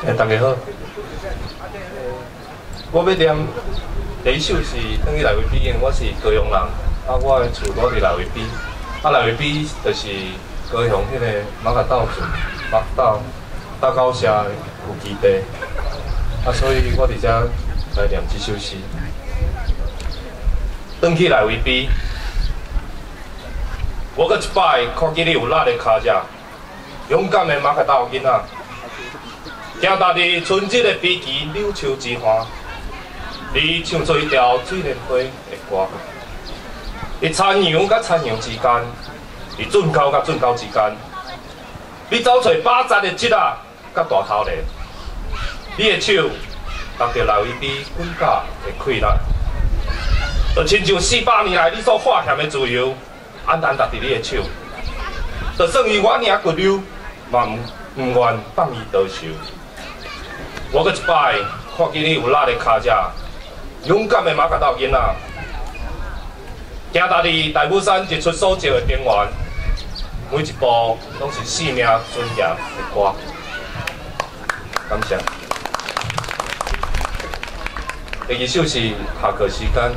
大家好，我要念第一首是等于内围比，因为我是高雄人，我的厝住伫内围比，内围比就是高雄迄个马甲斗镇、马斗狗社有基地，所以我伫遮来念这首诗。转去内围比，我搁一摆看见你有力的脚只，勇敢的马甲斗囡仔。 行踏伫春日的比旗柳树之花，你唱出一条水莲花的歌。伫残阳甲残阳之间，伫准高甲准高之间，你走找巴扎的节啊，甲大头鸝。你的手握着内围比滚甲的溃烂，就亲像400年来你所画欠的自由，安然踏伫你的手。就算伊我尔骨溜，嘛唔愿放伊倒手。 我搁一摆看见你有力的脚只，勇敢的马甲斗囡仔，行踏伫大武山日出所照的平原，每一步拢是生命尊严的歌。感谢。第二首是下课时间，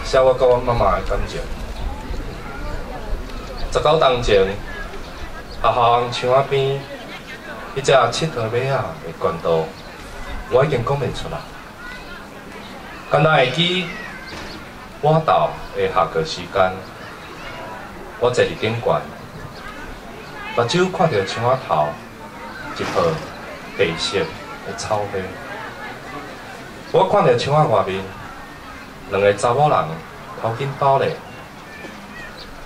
写我甲我妈妈的感情。19年前，学校墙仔边。 迄只佚佗马仔的管道，我已经讲袂出来。敢若会记晚到的下课时间，我坐伫顶悬，目睭看到墙仔头一棵白色的草花。我看到墙仔外面两个查某人头巾包咧，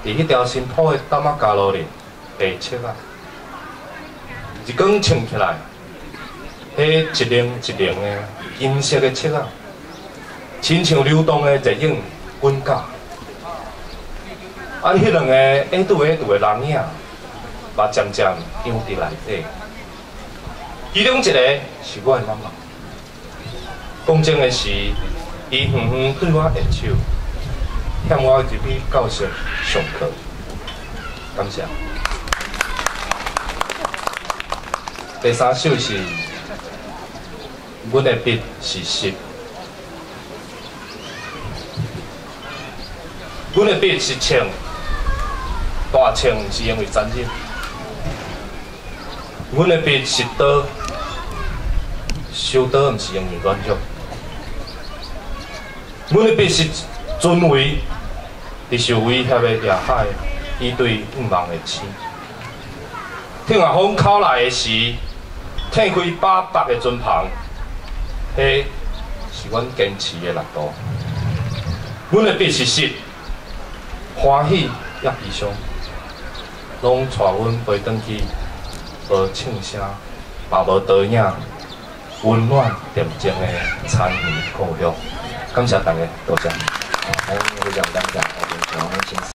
伫迄条新铺的担仔街路里下切啊。 一光撑起来，迄一零一零的金色的漆啊，亲像流动的热影滚甲。迄两个矮拄的人影，嘛渐渐扬伫内底。其中一个是我的妈妈。讲真的是，伊远远对我援手，欠我入去教室上课。感谢。 第三首是，阮的笔是湿，阮的笔是青，大青是因为残忍。阮的笔是刀，收刀毋是因为软弱。阮的笔是尊位，伫受威胁的野海，以对不亡的星。听下风口来的时。 挺开8百的尊旁，迄是阮坚持的力度。阮的笔是湿，欢喜也悲伤，拢带阮飞转去，无唱声，嘛无倒影，温暖恬静的田园故乡。感谢大家，多谢。非常感谢，我们请